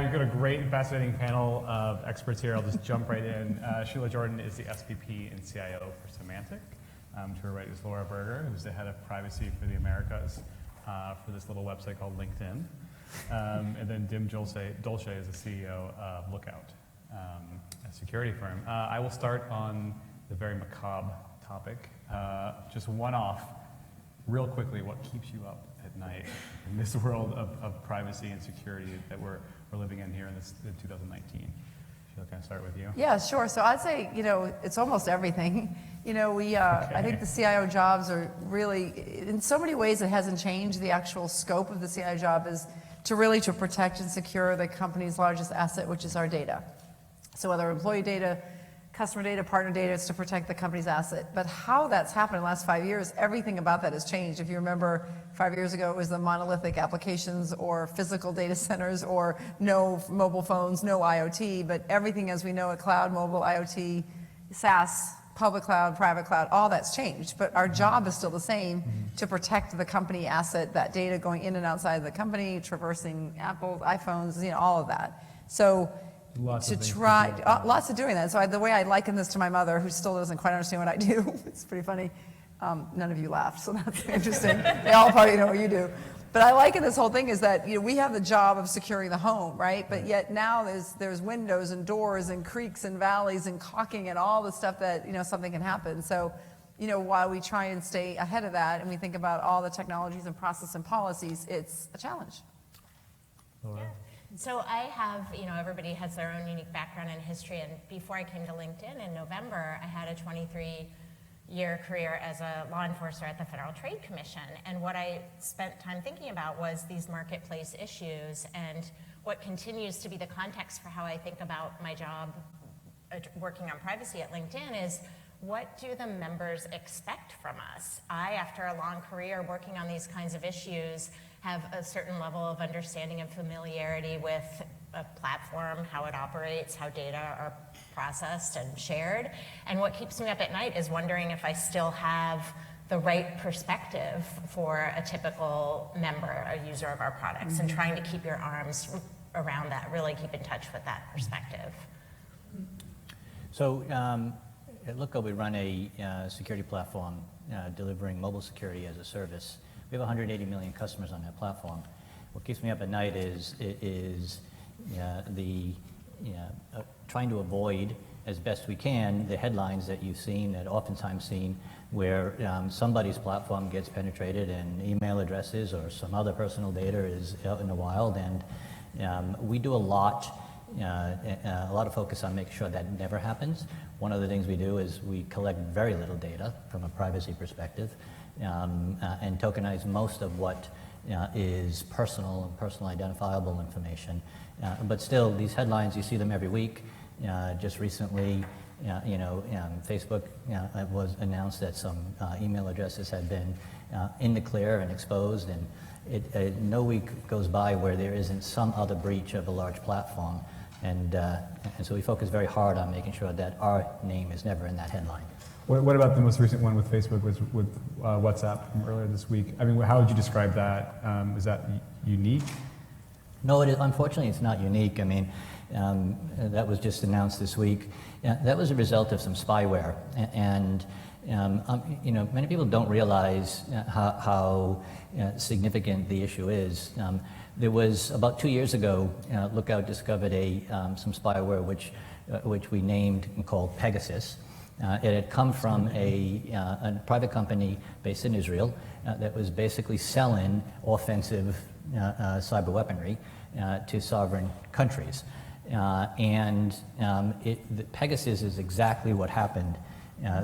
we've got a great and fascinating panel of experts here. I'll just jump right in. Sheila Jordan is the SVP and CIO for Symantec. To her right is Laura Berger, who's the head of privacy for the Americas for this little website called LinkedIn. And then Dim Dolce is the CEO of Lookout, a security firm. I will start on the very macabre topic. Just one off, real quickly, what keeps you up at night in this world of privacy and security that we're living in here in 2019? Sheila, can I start with you? Yeah, sure. So I'd say, it's almost everything. I think the CIO jobs are really, in so many ways it hasn't changed. The actual scope of the CIO job is to protect and secure the company's largest asset, which is our data. So whether employee data, customer data, partner data, it's to protect the company's asset. But how that's happened in the last 5 years, everything about that has changed. If you remember, 5 years ago, it was the monolithic applications or physical data centers or no mobile phones, no IoT, but everything as we know it, cloud, mobile, IoT, SaaS, public cloud, private cloud, all that's changed. But our job is still the same, to protect the company asset, that data going in and outside of the company, traversing Apple, iPhones, all of that. So lots of doing that. So the way I liken this to my mother, who still doesn't quite understand what I do, it's pretty funny. None of you laughed, so that's interesting. They all probably know what you do. But I liken this whole thing is that we have the job of securing the home, right? But yet now there's windows and doors and creeks and valleys and caulking and all the stuff that something can happen. So while we try and stay ahead of that and we think about all the technologies and process and policies, it's a challenge. Laura? Yeah. So I have, everybody has their own unique background and history, and before I came to LinkedIn in November, I had a 23-year career as a law enforcer at the Federal Trade Commission, and what I spent time thinking about was these marketplace issues, and what continues to be the context for how I think about my job working on privacy at LinkedIn is, what do the members expect from us? I, after a long career working on these kinds of issues, have a certain level of understanding and familiarity with a platform, how it operates, how data are processed and shared. And what keeps me up at night is wondering if I still have the right perspective for a typical member, a user of our products, and trying to keep your arms around that, really keep in touch with that perspective. So at Lookout, we run a security platform delivering mobile security as a service. We have 180 million customers on that platform. What keeps me up at night is trying to avoid, as best we can, the headlines that you've seen, that oftentimes seen, where somebody's platform gets penetrated and email addresses or some other personal data is out in the wild. And we do a lot of focus on making sure that never happens. One of the things we do is we collect very little data from a privacy perspective, and tokenize most of what is personal and personal identifiable information. But still, these headlines, you see them every week. Just recently, Facebook it was announced that some email addresses had been in the clear and exposed, and no week goes by where there isn't some other breach of a large platform. And so we focus very hard on making sure that our name is never in that headline. What about the most recent one with Facebook, with WhatsApp from earlier this week? I mean, how would you describe that? Is that unique? No, unfortunately, it's not unique. I mean, that was just announced this week. That was a result of some spyware, and many people don't realize how significant the issue is. There was, about 2 years ago, Lookout discovered some spyware which we named and called Pegasus. It had come from a private company based in Israel that was basically selling offensive cyber weaponry to sovereign countries. Pegasus is exactly what happened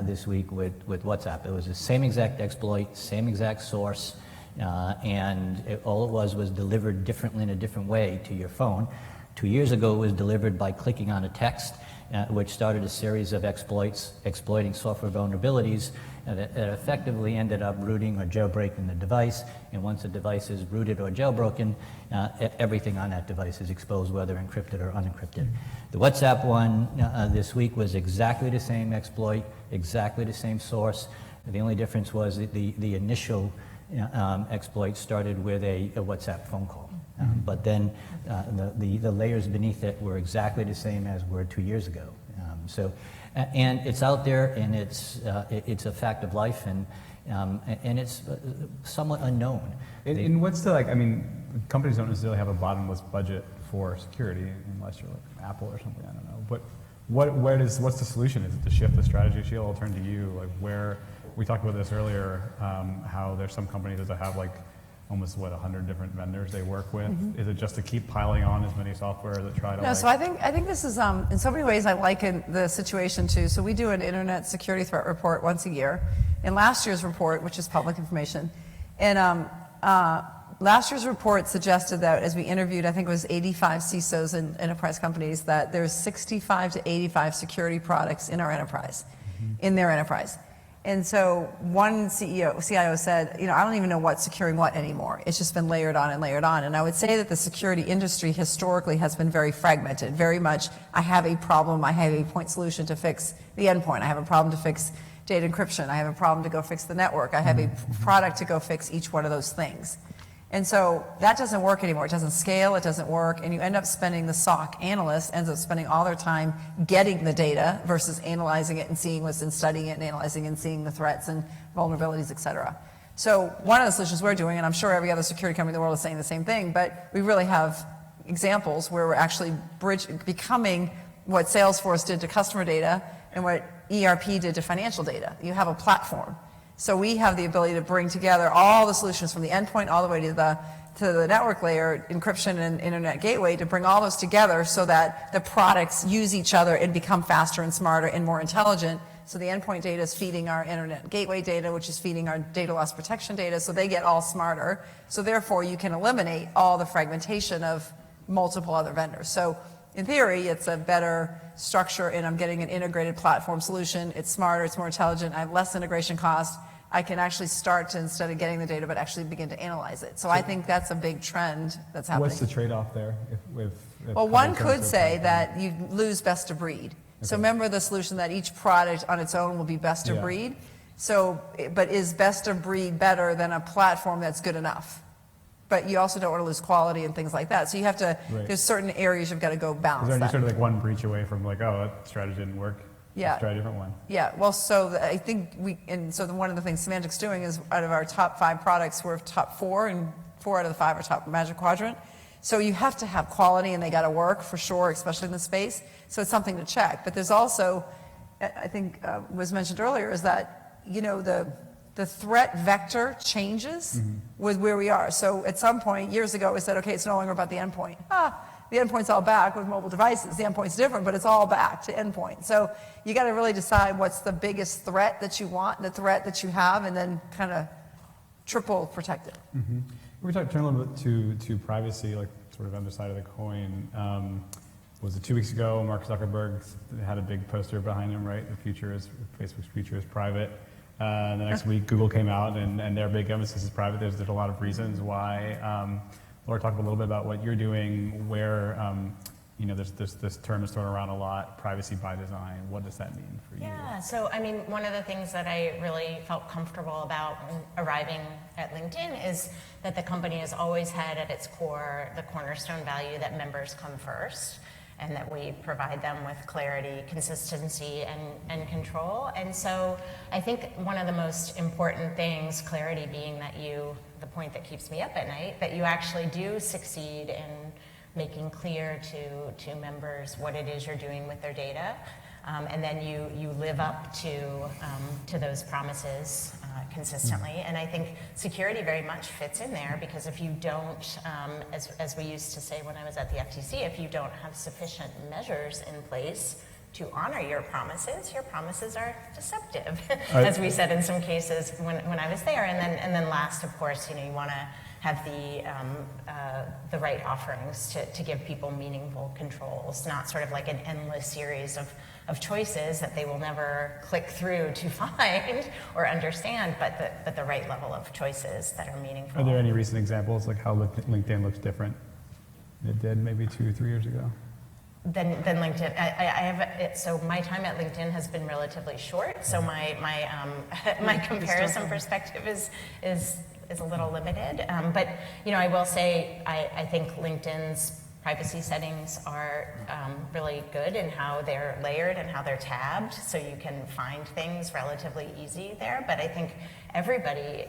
this week with WhatsApp. It was the same exact exploit, same exact source, and all it was delivered differently in a different way to your phone. 2 years ago, it was delivered by clicking on a text, which started a series of exploits, exploiting software vulnerabilities that effectively ended up rooting or jailbreaking the device. And once the device is rooted or jailbroken, everything on that device is exposed, whether encrypted or unencrypted. The WhatsApp one this week was exactly the same exploit, exactly the same source. The only difference was the initial exploit started with a WhatsApp phone call. But then the layers beneath it were exactly the same as were 2 years ago. And it's out there, and it's a fact of life, and it's somewhat unknown. And what's the, like, I mean, companies don't necessarily have a bottomless budget for security unless you're like Apple or something, I don't know. But what's the solution? Is it to shift the strategy? Sheila, I'll turn to you. Like, where, we talked about this earlier, how there's some companies that have like almost 100 different vendors they work with. Is it just to keep piling on as many software that try to No, so I think this is, in so many ways I liken the situation to, so we do an internet security threat report once a year. In last year's report, which is public information, and last year's report suggested that as we interviewed, I think it was 85 CISOs in enterprise companies, that there's 65 to 85 security products in our enterprise, in their enterprise. And so one CIO said, I don't even know what's securing what anymore. It's just been layered on and layered on. And I would say that the security industry historically has been very fragmented, very much, I have a problem, I have a point solution to fix the endpoint, I have a problem to fix data encryption, I have a problem to go fix the network, I have a product to go fix each one of those things. And so that doesn't work anymore. It doesn't scale, it doesn't work, and you end up spending, the SOC analyst ends up spending all their time getting the data versus analyzing it and seeing what's in, studying it and analyzing and seeing the threats and vulnerabilities, et cetera. So one of the solutions we're doing, and I'm sure every other security company in the world is saying the same thing, but we really have examples where we're actually becoming what Salesforce did to customer data and what ERP did to financial data. You have a platform. So we have the ability to bring together all the solutions from the endpoint all the way to the network layer, encryption and internet gateway, to bring all those together so that the products use each other and become faster and smarter and more intelligent. So the endpoint data is feeding our internet gateway data, which is feeding our data loss protection data, so they get all smarter. So therefore you can eliminate all the fragmentation of multiple other vendors. So in theory, it's a better structure, and I'm getting an integrated platform solution. It's smarter, it's more intelligent, I have less integration cost. I can actually start to, instead of getting the data, but actually begin to analyze it. So I think that's a big trend that's happening. What's the trade-off there? If well, one could say that you lose best of breed. Okay. So remember the solution that each product on its own will be best of breed. So, but is best of breed better than a platform that's good enough? But you also don't want to lose quality and things like that. So you have to, there's certain areas you've got to go balance. Is there any sort of like one breach away from like, oh, that strategy didn't work? Yeah. Let's try a different one. Yeah. Well, so I think one of the things Symantec's doing is, out of our top 5 products, we're top 4, and 4 out of the 5 are top Magic Quadrant. So you have to have quality, and they got to work for sure, especially in the space. So it's something to check. But there's also, I think was mentioned earlier, is that the threat vector changes with where we are. So at some point, years ago, we said, okay, it's no longer about the endpoint. The endpoint's all back with mobile devices. The endpoint's different, but it's all back to endpoint. So you got to really decide what's the biggest threat that you want, the threat that you have, and then kind of triple protect it. We turn a little bit to privacy, like sort of on the side of the coin. Was it 2 weeks ago? Mark Zuckerberg had a big poster behind him, right? Facebook's future is private. The next week, Google came out, and their big emphasis is private. There's a lot of reasons why. Laura, talk a little bit about what you're doing, where there's this term is thrown around a lot, privacy by design. What does that mean for you? Yeah, so I mean, one of the things that I really felt comfortable about arriving at LinkedIn is that the company has always had at its core the cornerstone value that members come first, and that we provide them with clarity, consistency, and control. And so I think one of the most important things, clarity being that the point that keeps me up at night, that you actually do succeed in making clear to members what it is you're doing with their data. And then you live up to those promises consistently. And I think security very much fits in there, because if you don't, as we used to say when I was at the FTC, if you don't have sufficient measures in place to honor your promises are deceptive, as we said in some cases when I was there. And then last, of course, you want to have the right offerings to give people meaningful controls, not sort of like an endless series of choices that they will never click through to find or understand, but the right level of choices that are meaningful. Are there any recent examples, like how LinkedIn looks different than it did maybe 2 or 3 years ago? Than LinkedIn. So my time at LinkedIn has been relatively short. So my comparison perspective is is a little limited. But I will say I think LinkedIn's privacy settings are really good in how they're layered and how they're tabbed, so you can find things relatively easy there. But I think everybody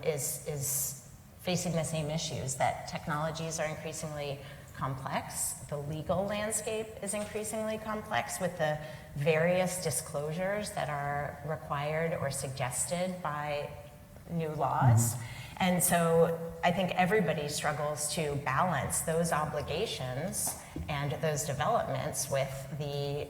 is facing the same issues, that technologies are increasingly complex. The legal landscape is increasingly complex with the various disclosures that are required or suggested by new laws. And so I think everybody struggles to balance those obligations and those developments with the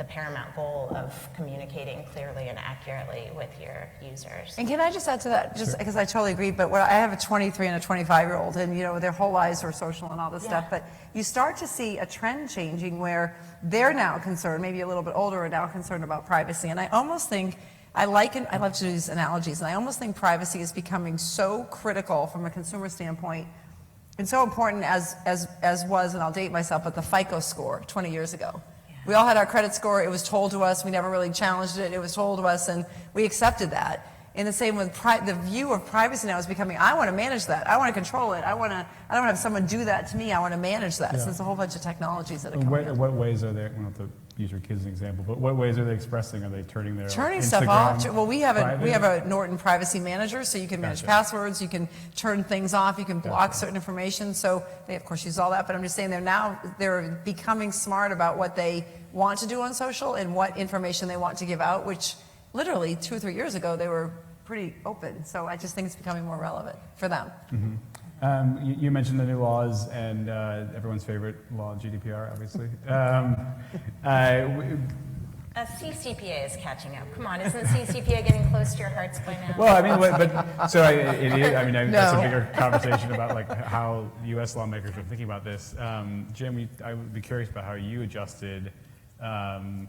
paramount goal of communicating clearly and accurately with your users. And can I just add to that, just because I totally agree, but I have a 23 and a 25-year-old, and their whole lives are social and all this stuff, but you start to see a trend changing where they're now concerned, maybe a little bit older, are now concerned about privacy. And I almost think, I love to do these analogies, and I almost think privacy is becoming so critical from a consumer standpoint and so important as was, and I'll date myself, but the FICO score 20 years ago. We all had our credit score. It was told to us. We never really challenged it. It was told to us, and we accepted that. In the same with the view of privacy now is becoming, I want to manage that. I want to control it. I don't want to have someone do that to me. I want to manage that. So there's a whole bunch of technologies that are coming in. What ways are they, we don't have to use your kids as an example, but what ways are they expressing? Are they turning their stuff off? Well, we have private? a Norton privacy manager, so you can manage passwords, you can turn things off, you can block certain information. So they of course use all that, but I'm just saying they're becoming smart about what they want to do on social and what information they want to give out, which literally 2 or 3 years ago they were pretty open. So I just think it's becoming more relevant for them. You mentioned the new laws and everyone's favorite law, GDPR, obviously. CCPA is catching up. Come on, isn't CCPA getting close to your hearts by now? Well, I mean, it is. I mean, that's a bigger conversation about like how U.S. lawmakers are thinking about this. Jim, I would be curious about how you adjusted to,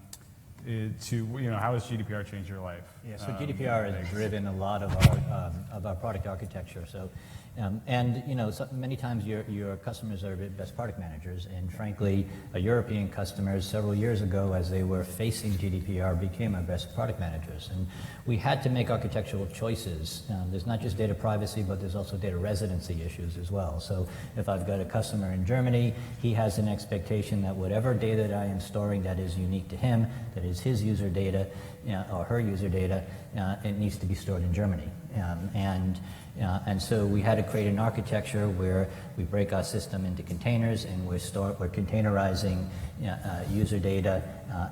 how has GDPR changed your life? Yeah, so GDPR has driven a lot of our product architecture. So, many times your customers are best product managers, and frankly, European customers several years ago, as they were facing GDPR, became our best product managers. And we had to make architectural choices. There's not just data privacy, but there's also data residency issues as well. So if I've got a customer in Germany, he has an expectation that whatever data that I am storing that is unique to him, that is his user data or her user data, it needs to be stored in Germany. And so we had to create an architecture where we break our system into containers, and we're containerizing user data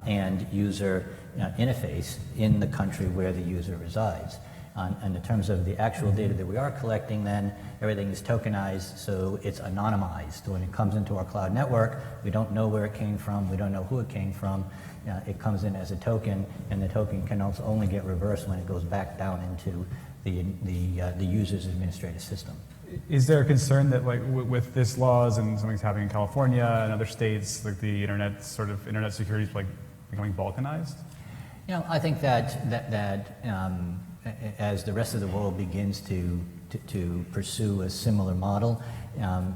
and user interface in the country where the user resides. And in terms of the actual data that we are collecting, then everything is tokenized, so it's anonymized. When it comes into our cloud network, we don't know where it came from, we don't know who it came from. It comes in as a token, and the token can also only get reversed when it goes back down into the user's administrative system. Is there a concern that, like, with this laws and something's happening in California and other states, like the internet security is like becoming balkanized? I think that as the rest of the world begins to pursue a similar model,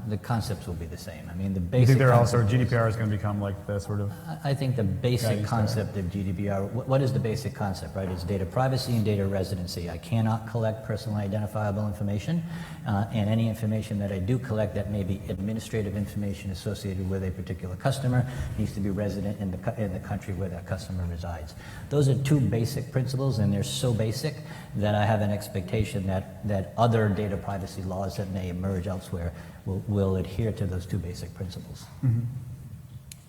the concepts will be the same. I mean, the basic. You think GDPR is going to become like the sort of? I think the basic concept of GDPR. What is the basic concept, right? It's data privacy and data residency. I cannot collect personally identifiable information, and any information that I do collect that may be administrative information associated with a particular customer needs to be resident in the country where that customer resides. Those are two basic principles, and they're so basic that I have an expectation that other data privacy laws that may emerge elsewhere will adhere to those two basic principles. Mm-hmm.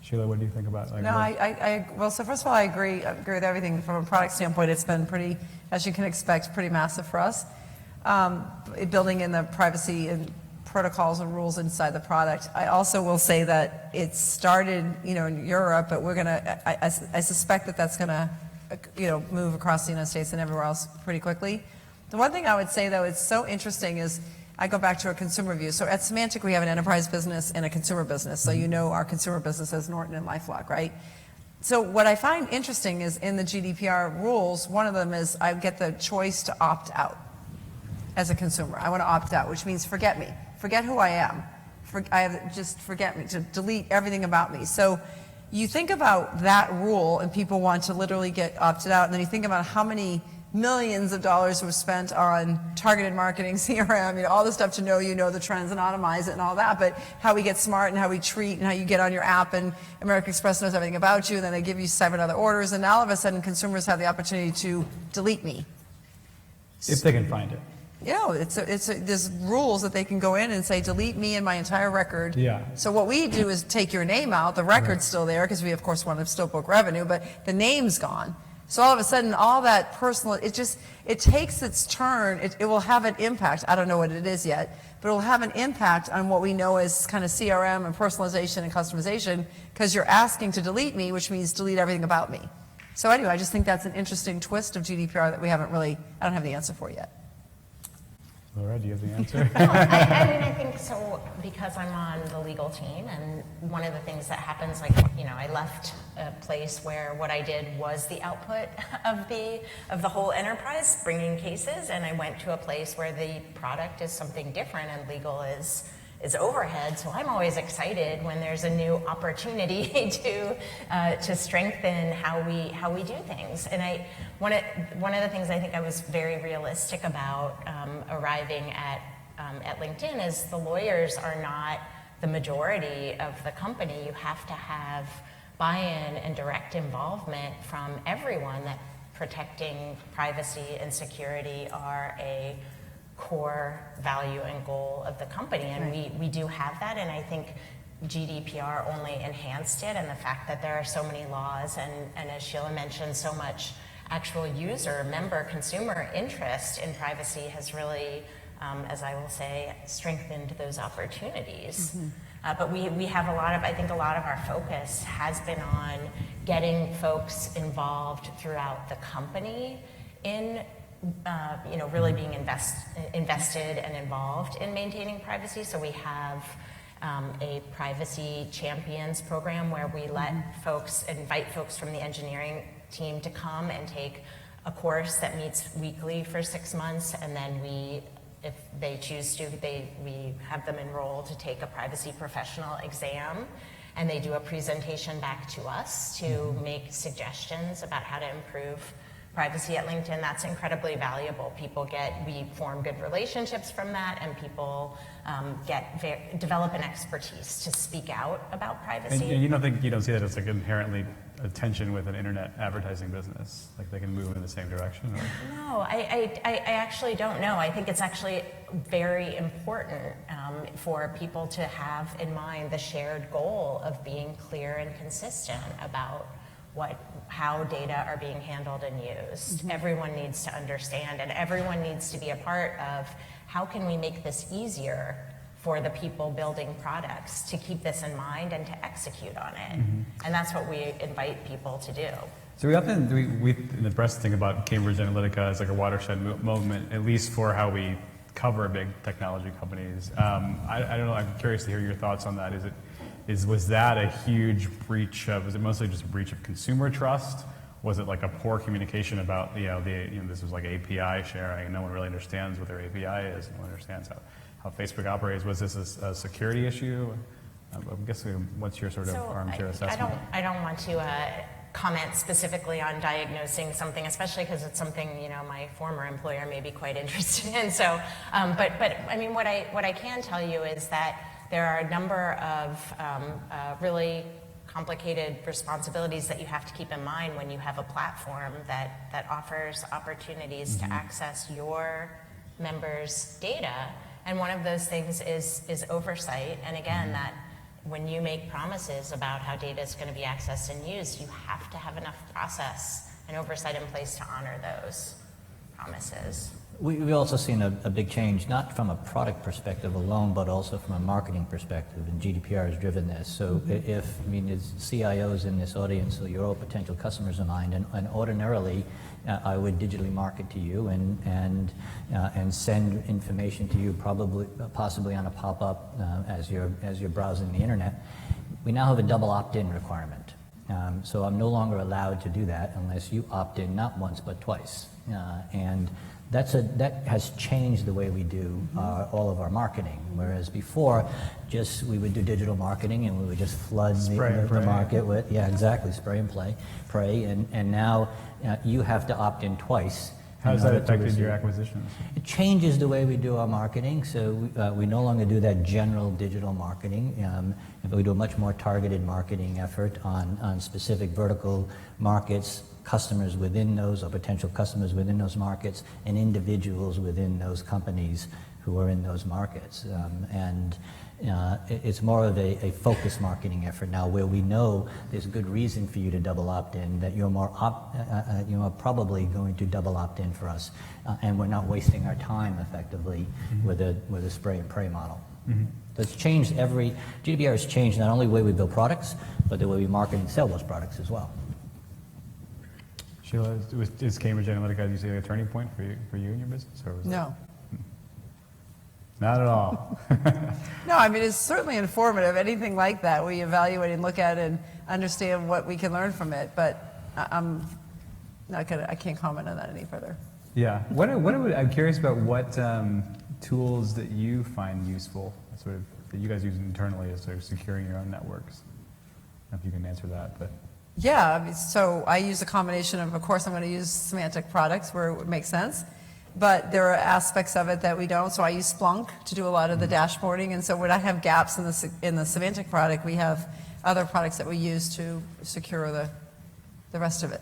Sheila, what do you think about? Well, so first of all, I agree with everything. From a product standpoint, it's been pretty, as you can expect, pretty massive for us. Building in the privacy and protocols and rules inside the product. I also will say that it started, in Europe, but I suspect that that's gonna, move across the United States and everywhere else pretty quickly. The one thing I would say, though, it's so interesting is I go back to a consumer view. So at Symantec, we have an enterprise business and a consumer business. So our consumer business is Norton and LifeLock, right? So what I find interesting is in the GDPR rules, one of them is I get the choice to opt out as a consumer. I want to opt out, which means forget me. Forget who I am. Just forget me, to delete everything about me. So you think about that rule and people want to literally get opted out, and then you think about how many millions of dollars was spent on targeted marketing, CRM, all the stuff to know the trends and automize it and all that, but how we get smart and how we treat and how you get on your app and American Express knows everything about you, and then they give you 7 other orders, and now all of a sudden consumers have the opportunity to delete me. If they can find it. There's rules that they can go in and say, delete me and my entire record. Yeah. So what we do is take your name out. The record's still there because we, of course, want to still book revenue, but the name's gone. So all of a sudden, all that personal, it takes its turn. It will have an impact. I don't know what it is yet, but it will have an impact on what we know as kind of CRM and personalization and customization because you're asking to delete me, which means delete everything about me. So anyway, I just think that's an interesting twist of GDPR that I don't have the answer for yet. Laura, do you have the answer? I think so because I'm on the legal team, and one of the things that happens, I left a place where what I did was the output of the whole enterprise, bringing cases, and I went to a place where the product is something different and legal is overhead. So I'm always excited when there's a new opportunity to strengthen how we do things. And one of the things I think I was very realistic about arriving at LinkedIn is the lawyers are not the majority of the company. You have to have buy-in and direct involvement from everyone. That protecting privacy and security are a core value and goal of the company, and we do have that, and I think GDPR only enhanced it, and the fact that there are so many laws and as Sheila mentioned, so much actual user, member, consumer interest in privacy has really, as I will say, strengthened those opportunities. But we have I think a lot of our focus has been on getting folks involved throughout the company in really being invested and involved in maintaining privacy. So we have a privacy champions program where we invite folks from the engineering team to come and take a course that meets weekly for 6 months, and then if they choose to, we have them enroll to take a privacy professional exam, and they do a presentation back to us to make suggestions about how to improve privacy at LinkedIn. That's incredibly valuable. We form good relationships from that, and people develop an expertise to speak out about privacy. And you don't see that as inherently a tension with an internet advertising business? Like they can move in the same direction? Or? No, I actually don't know. I think it's actually very important for people to have in mind the shared goal of being clear and consistent about how data are being handled and used. Everyone needs to understand, and everyone needs to be a part of how can we make this easier for the people building products to keep this in mind and to execute on it. And that's what we invite people to do. So we in the press think about Cambridge Analytica as like a watershed moment, at least for how we cover big technology companies. I don't know, I'm curious to hear your thoughts on that. Was that a huge breach of, was it mostly just a breach of consumer trust? Was it like a poor communication about, this was like API sharing, and no one really understands what their API is, no one understands how Facebook operates. Was this a security issue? I'm guessing, what's your sort of armchair assessment? I don't want to comment specifically on diagnosing something, especially because it's something, my former employer may be quite interested in. So, but I mean, what I can tell you is that there are a number of really complicated responsibilities that you have to keep in mind when you have a platform that offers opportunities to access your members' data. And one of those things is oversight. And again, that when you make promises about how data is going to be accessed and used, you have to have enough process and oversight in place to honor those promises. We've also seen a big change, not from a product perspective alone, but also from a marketing perspective, and GDPR has driven this. So there's CIOs in this audience, so you're all potential customers of mine, and ordinarily I would digitally market to you and send information to you, possibly on a pop-up as you're browsing the internet. We now have a double opt-in requirement. So I'm no longer allowed to do that unless you opt in not once but twice. And that has changed the way we do all of our marketing. Whereas before, we would do digital marketing and we would just flood the market with, spray and pray. And now you have to opt in twice How has that affected your acquisitions? It changes the way we do our marketing. So we no longer do that general digital marketing. But we do a much more targeted marketing effort on specific vertical markets, customers within those or potential customers within those markets, and individuals within those companies who are in those markets. It's more of a focused marketing effort now, where we know there's a good reason for you to double opt-in, that you're you're probably going to double opt-in for us, and we're not wasting our time effectively with a spray and pray model. So it's changed GDPR has changed not only the way we build products, but the way we market and sell those products as well. Sheila, is Cambridge Analytica, you say, a turning point for you in your business? Or was No. Not at all. No, I mean, it's certainly informative. Anything like that, we evaluate and look at and understand what we can learn from it. But I can't comment on that any further. Yeah. I'm curious about what tools that you find useful, sort of, that you guys use internally as sort of securing your own networks. I don't know if you can answer that, but. Yeah, I mean, so I use a combination of course, I'm going to use semantic products where it makes sense. But there are aspects of it that we don't. So I use Splunk to do a lot of the dashboarding. And so when I have gaps in the semantic product, we have other products that we use to secure the rest of it.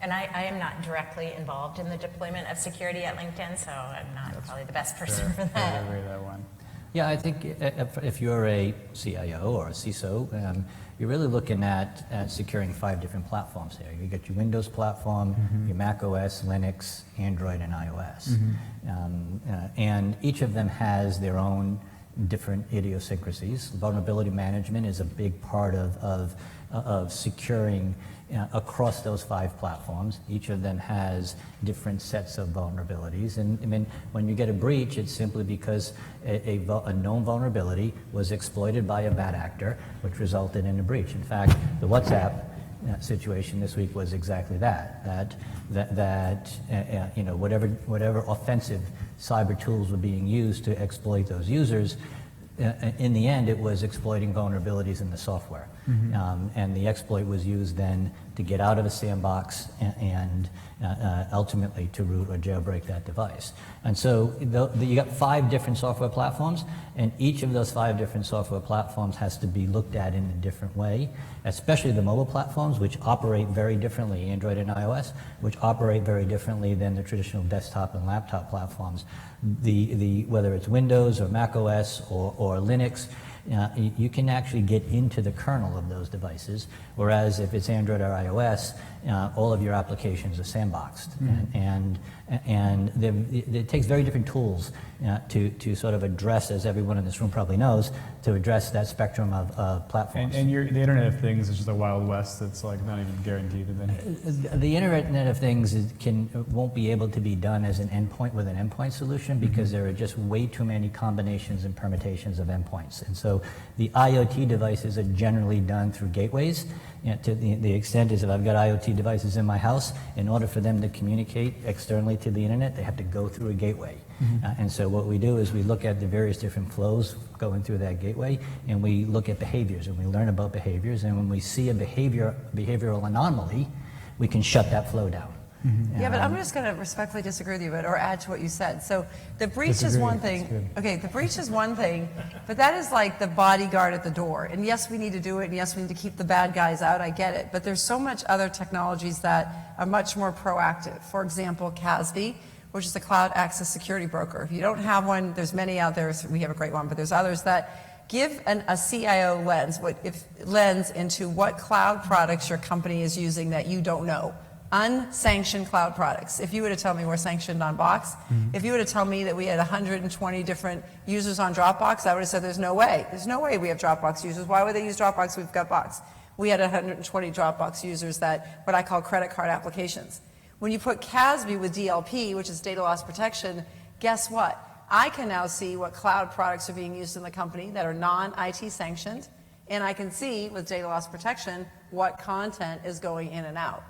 And I am not directly involved in the deployment of security at LinkedIn, so I'm not probably the best person for that. That one. Yeah, I think if you're a CIO or a CISO, you're really looking at securing 5 different platforms here. You got your Windows platform, your Mac OS, Linux, Android, and iOS. And each of them has their own different idiosyncrasies. Vulnerability management is a big part of securing across those 5 platforms. Each of them has different sets of vulnerabilities. And I mean, when you get a breach, it's simply because a known vulnerability was exploited by a bad actor, which resulted in a breach. In fact, the WhatsApp situation this week was exactly that you know, whatever offensive cyber tools were being used to exploit those users, in the end, it was exploiting vulnerabilities in the software. And the exploit was used then to get out of a sandbox and ultimately to root or jailbreak that device. And so you got 5 different software platforms, and each of those 5 different software platforms has to be looked at in a different way, especially the mobile platforms, which operate very differently, Android and iOS, which operate very differently than the traditional desktop and laptop platforms. Whether it's Windows or Mac OS or Linux, you can actually get into the kernel of those devices, whereas if it's Android or iOS, all of your applications are sandboxed. And it takes very different tools to sort of address, as everyone in this room probably knows, to address that spectrum of platforms. And the Internet of Things is just a Wild West that's like not even guaranteed. The Internet of Things won't be able to be done as an endpoint with an endpoint solution, because there are just way too many combinations and permutations of endpoints. And so the IoT devices are generally done through gateways. To the extent is, if I've got IoT devices in my house, in order for them to communicate externally to the internet, they have to go through a gateway. And so what we do is we look at the various different flows going through that gateway, and we look at behaviors, and we learn about behaviors, and when we see a behavioral anomaly, we can shut that flow down. Yeah, but I'm just going to respectfully disagree with you, or add to what you said. So the breach is one thing. Okay, the breach is one thing, but that is like the bodyguard at the door. And yes, we need to do it, and yes, we need to keep the bad guys out. I get it. But there's so much other technologies that are much more proactive. For example, CASB, which is a cloud access security broker. If you don't have one, there's many out there. So we have a great one, but there's others that give a CIO lens into what cloud products your company is using that you don't know. Unsanctioned cloud products. If you were to tell me we're sanctioned on Box, if you were to tell me that we had 120 different users on Dropbox, I would have said there's no way. There's no way we have Dropbox users. Why would they use Dropbox? We've got Box. We had 120 Dropbox users that, what I call credit card applications. When you put CASB with DLP, which is data loss protection, guess what? I can now see what cloud products are being used in the company that are non-IT sanctioned, and I can see with data loss protection what content is going in and out.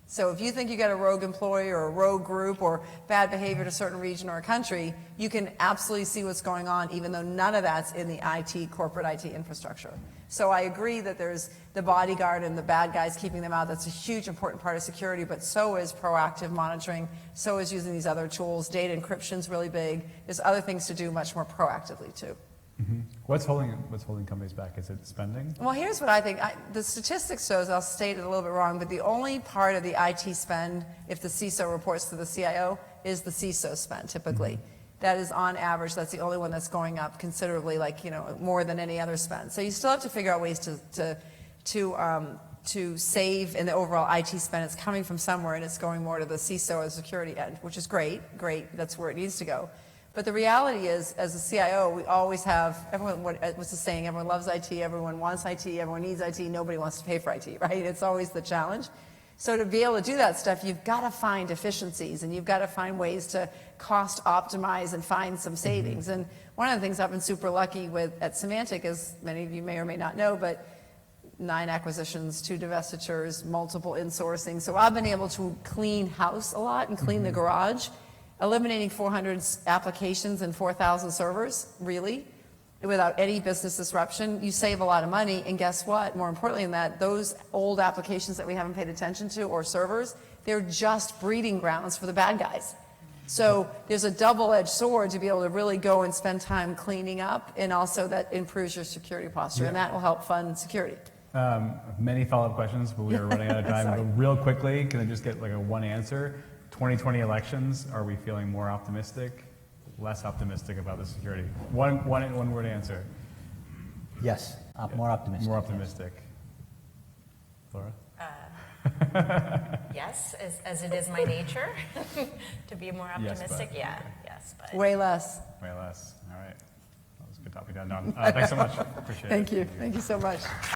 So if you think you got a rogue employee or a rogue group or bad behavior in a certain region or a country, you can absolutely see what's going on, even though none of that's in the corporate IT infrastructure. So I agree that there's the bodyguard and the bad guys keeping them out. That's a huge important part of security, but so is proactive monitoring, so is using these other tools. Data encryption is really big. There's other things to do much more proactively too. Mm-hmm. What's holding companies back? Is it spending? Well, here's what I think. The statistics shows, I'll state it a little bit wrong, but the only part of the IT spend, if the CISO reports to the CIO, is the CISO spend typically. Mm-hmm. That is on average, that's the only one that's going up considerably, like, more than any other spend. So you still have to figure out ways to save in the overall IT spend. It's coming from somewhere and it's going more to the CISO or security end, which is great, that's where it needs to go. But the reality is, as a CIO, we always have, what's the saying, everyone loves IT, everyone wants IT, everyone needs IT, nobody wants to pay for IT, right? It's always the challenge. So to be able to do that stuff, you've got to find efficiencies and you've got to find ways to cost optimize and find some savings. And one of the things I've been super lucky with at Symantec, as many of you may or may not know, but 9 acquisitions, 2 divestitures, multiple insourcing. So I've been able to clean house a lot and clean the garage, eliminating 400 applications and 4,000 servers, really, without any business disruption. You save a lot of money, and guess what? More importantly than that, those old applications that we haven't paid attention to, or servers, they're just breeding grounds for the bad guys. So there's a double-edged sword to be able to really go and spend time cleaning up, and also that improves your security posture, and that will help fund security. Many follow-up questions, but we are running out of time. But real quickly, can I just get like a one answer? 2020 elections, are we feeling more optimistic, less optimistic about the security? One word answer. Yes, more optimistic. More optimistic. Laura? Yes, as it is my nature to be more optimistic. Yes, But Way less. Way less. All right. That was a good topic to end on. Thanks so much. Appreciate it. Thank you. Thank you so much.